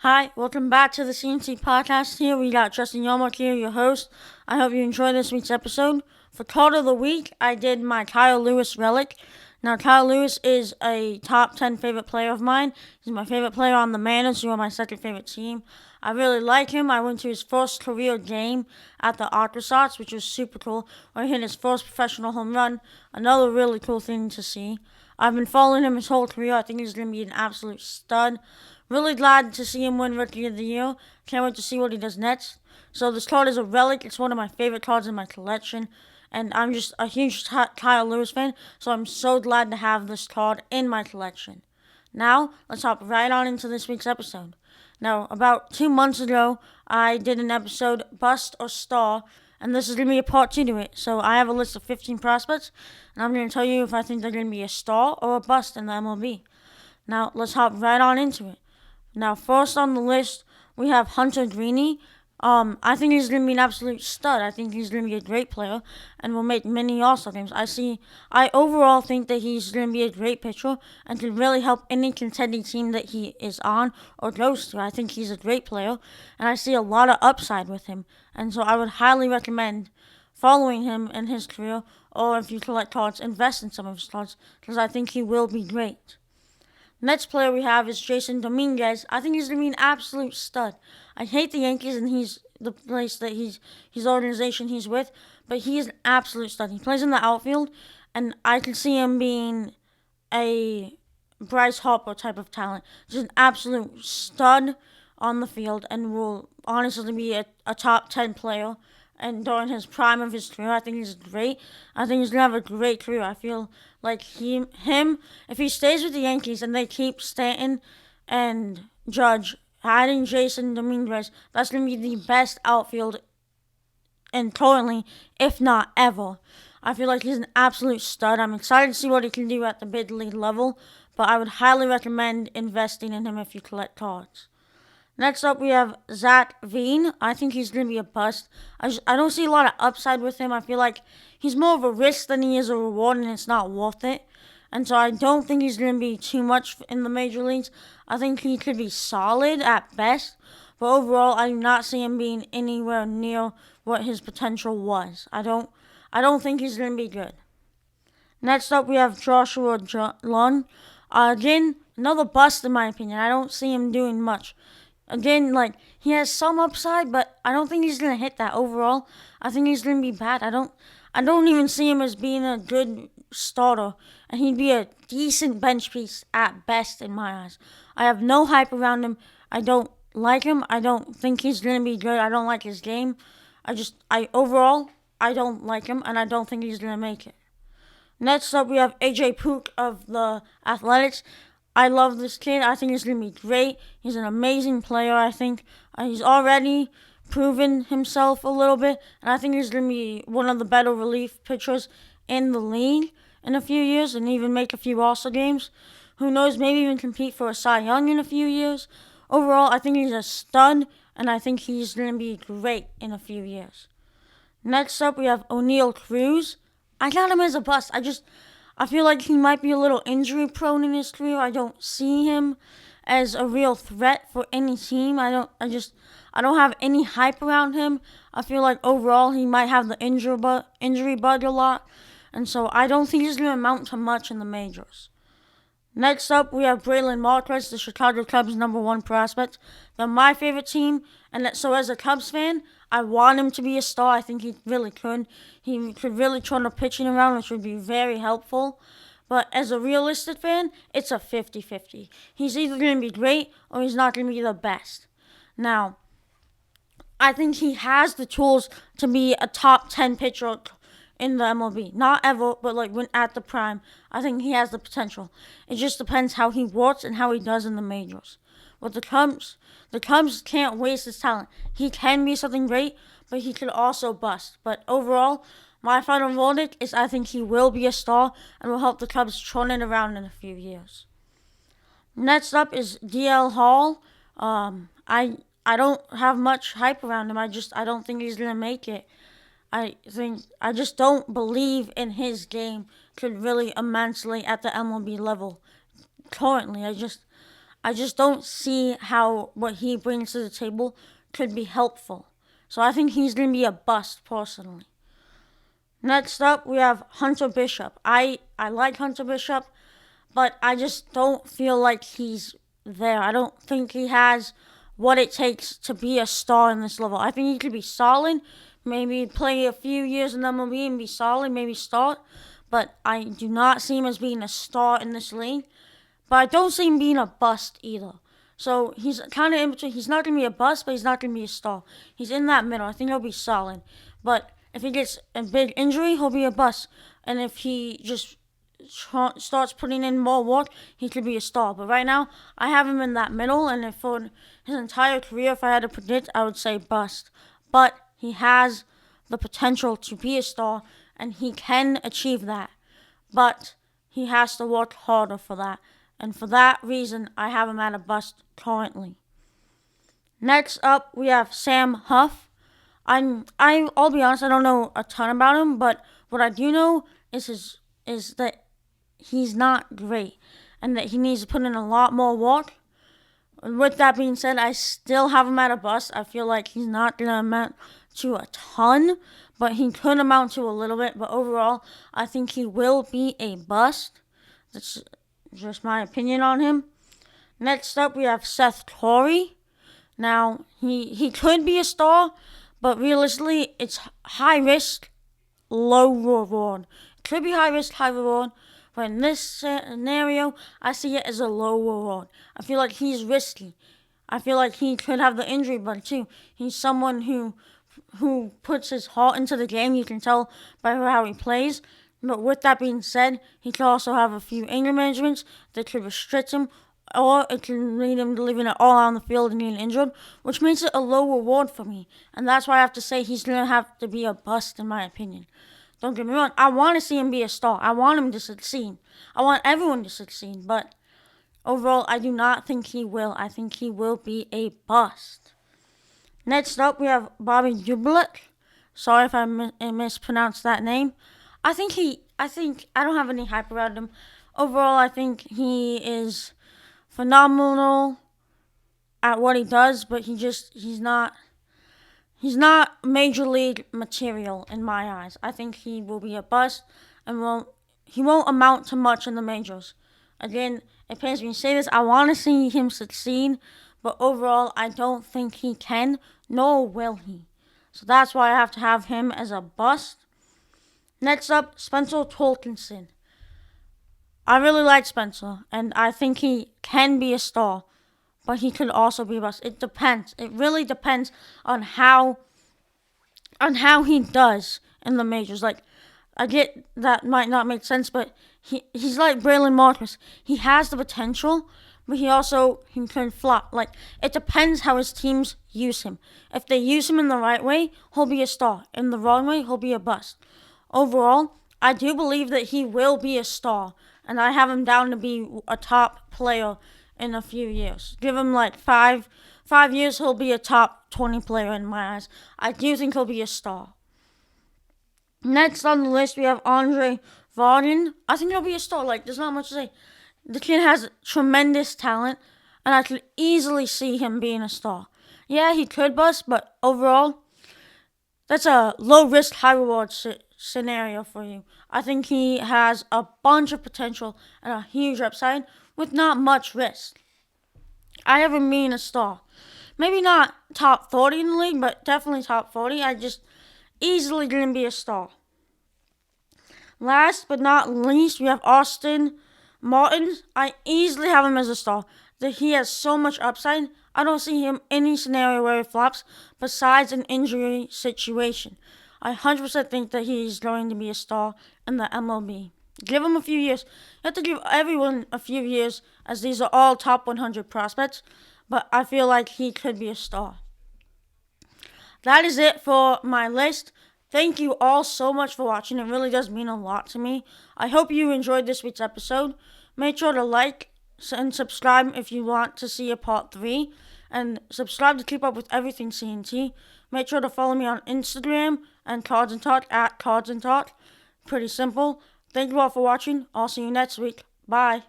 Hi, welcome back to the CNT podcast. Here we got Justin Yomok here, your host. I hope you enjoy this week's episode. For card of the week, I did my Kyle Lewis relic. Now, Kyle Lewis is a top 10 favorite player of mine. He's my favorite player on the Mariners, who are my second favorite team. I really like him. I went to his first career game at the Aqua Sox, which was super cool, where he hit his first professional home run. Another really cool thing to see. I've been following him his whole career. I think he's going to be an absolute stud. Really glad to see him win Rookie of the Year. Can't wait to see what he does next. So this card is a relic. It's one of my favorite cards in my collection. And I'm just a huge Kyle Lewis fan, so I'm so glad to have this card in my collection. Now, let's hop right on into this week's episode. Now, about 2 months ago, I did an episode, Bust or Star, and this is going to be a part 2 to it. So I have a list of 15 prospects, and I'm going to tell you if I think they're going to be a star or a bust in the MLB. Now, let's hop right on into it. Now, first on the list, we have Hunter Greeny. I think he's going to be an absolute stud. I think he's going to be a great player and will make many All-Star games. I overall think that he's going to be a great pitcher and can really help any contending team that he is on or goes to. I think he's a great player, and I see a lot of upside with him. And so I would highly recommend following him in his career, or if you collect cards, invest in some of his cards, because I think he will be great. Next player we have is Jason Dominguez. I think he's going to be an absolute stud. I hate the Yankees and he's the place that his organization he's with, but he is an absolute stud. He plays in the outfield, and I can see him being a Bryce Harper type of talent. Just an absolute stud on the field and will honestly be a top 10 player. And during his prime of his career, I think he's great. I think he's going to have a great career. I feel like if he stays with the Yankees and they keep Stanton and Judge, adding Jason Dominguez, that's going to be the best outfield and currently, if not ever. I feel like he's an absolute stud. I'm excited to see what he can do at the big league level, but I would highly recommend investing in him if you collect cards. Next up, we have Zach Veen. I think he's going to be a bust. I don't see a lot of upside with him. I feel like he's more of a risk than he is a reward, and it's not worth it. And so I don't think he's going to be too much in the major leagues. I think he could be solid at best. But overall, I do not see him being anywhere near what his potential was. I don't think he's going to be good. Next up, we have Joshua Lund. Again, another bust in my opinion. I don't see him doing much. Again, he has some upside, but I don't think he's gonna hit that overall. I think he's gonna be bad. I don't even see him as being a good starter, and he'd be a decent bench piece at best in my eyes. I have no hype around him. I don't like him. I don't think he's gonna be good. I don't like his game. Overall, I don't like him, and I don't think he's gonna make it. Next up, we have AJ Puk of the Athletics. I love this kid. I think he's going to be great. He's an amazing player, I think. He's already proven himself a little bit, and I think he's going to be one of the better relief pitchers in the league in a few years and even make a few All-Star games. Who knows, maybe even compete for a Cy Young in a few years. Overall, I think he's a stud, and I think he's going to be great in a few years. Next up, we have O'Neal Cruz. I got him as a bust. I feel like he might be a little injury prone in his career. I don't see him as a real threat for any team. I don't have any hype around him. I feel like overall he might have the injury bug a lot. And so I don't think he's going to amount to much in the majors. Next up, we have Braylon Marquez, the Chicago Cubs' #1 prospect. They're my favorite team, and so as a Cubs fan, I want him to be a star. I think he really could. He could really turn the pitching around, which would be very helpful. But as a realistic fan, it's a 50-50. He's either going to be great or he's not going to be the best. Now, I think he has the tools to be a top 10 pitcher in the MLB. Not ever, but when at the prime. I think he has the potential. It just depends how he works and how he does in the majors. With the Cubs can't waste his talent. He can be something great, but he could also bust. But overall, my final verdict is I think he will be a star and will help the Cubs turn it around in a few years. Next up is DL Hall. I don't have much hype around him. I don't think he's gonna make it. I just don't believe in his game could really immensely at the MLB level. Currently, I just don't see how what he brings to the table could be helpful. So I think he's going to be a bust, personally. Next up, we have Hunter Bishop. I like Hunter Bishop, but I just don't feel like he's there. I don't think he has what it takes to be a star in this level. I think he could be solid, maybe play a few years in MLB and be solid, maybe start, but I do not see him as being a star in this league. But I don't see him being a bust either. So he's kind of in between. He's not going to be a bust, but he's not going to be a star. He's in that middle. I think he'll be solid. But if he gets a big injury, he'll be a bust. And if he just starts putting in more work, he could be a star. But right now, I have him in that middle. And if for his entire career, if I had to predict, I would say bust. But he has the potential to be a star, and he can achieve that. But he has to work harder for that. And for that reason, I have him at a bust currently. Next up, we have Sam Huff. I'll be honest, I don't know a ton about him, but what I do know is that he's not great, and that he needs to put in a lot more work. With that being said, I still have him at a bust. I feel like he's not going to amount to a ton, but he could amount to a little bit. But overall, I think he will be a bust. That's just my opinion on him. Next up, we have Seth Curry. Now, he could be a star, but realistically, it's high risk, low reward. It could be high risk, high reward, but in this scenario, I see it as a low reward. I feel like he's risky. I feel like he could have the injury bug too. He's someone who puts his heart into the game. You can tell by how he plays. But with that being said, he could also have a few anger managements that could restrict him, or it can lead him to leaving it all out on the field and getting injured, which makes it a low reward for me. And that's why I have to say he's going to have to be a bust, in my opinion. Don't get me wrong, I want to see him be a star. I want him to succeed. I want everyone to succeed. But overall, I do not think he will. I think he will be a bust. Next up, we have Bobby Jubilik. Sorry if I mispronounced that name. I don't have any hype around him. Overall, I think he is phenomenal at what he does, but he's not major league material in my eyes. I think he will be a bust and he won't amount to much in the majors. Again, it pains me to say this. I want to see him succeed, but overall, I don't think he can, nor will he. So that's why I have to have him as a bust. Next up, Spencer Torkelson. I really like Spencer, and I think he can be a star, but he could also be a bust. It depends. It really depends on how he does in the majors. Like, I get that might not make sense, but he's like Braylon Marcus. He has the potential, but he can flop. Like, it depends how his teams use him. If they use him in the right way, he'll be a star. In the wrong way, he'll be a bust. Overall, I do believe that he will be a star, and I have him down to be a top player in a few years. Give him like five years, he'll be a top 20 player in my eyes. I do think he'll be a star. Next on the list, we have Andre Varden. I think he'll be a star. Like, there's not much to say. The kid has tremendous talent, and I could easily see him being a star. Yeah, he could bust, but overall, that's a low-risk, high-reward scenario for you. I think he has a bunch of potential and a huge upside with not much risk. I have him being a star. Maybe not top 40 in the league, but definitely top 40. I just easily going to be a star. Last but not least, we have Austin Martin. I easily have him as a star. He has so much upside. I don't see him in any scenario where he flops besides an injury situation. I 100% think that he's going to be a star in the MLB. Give him a few years. You have to give everyone a few years, as these are all top 100 prospects, but I feel like he could be a star. That is it for my list. Thank you all so much for watching. It really does mean a lot to me. I hope you enjoyed this week's episode. Make sure to like and subscribe if you want to see a part 3. And subscribe to keep up with everything CNT. Make sure to follow me on Instagram and Cards and Talk at Cards and Talk. Pretty simple. Thank you all for watching. I'll see you next week. Bye.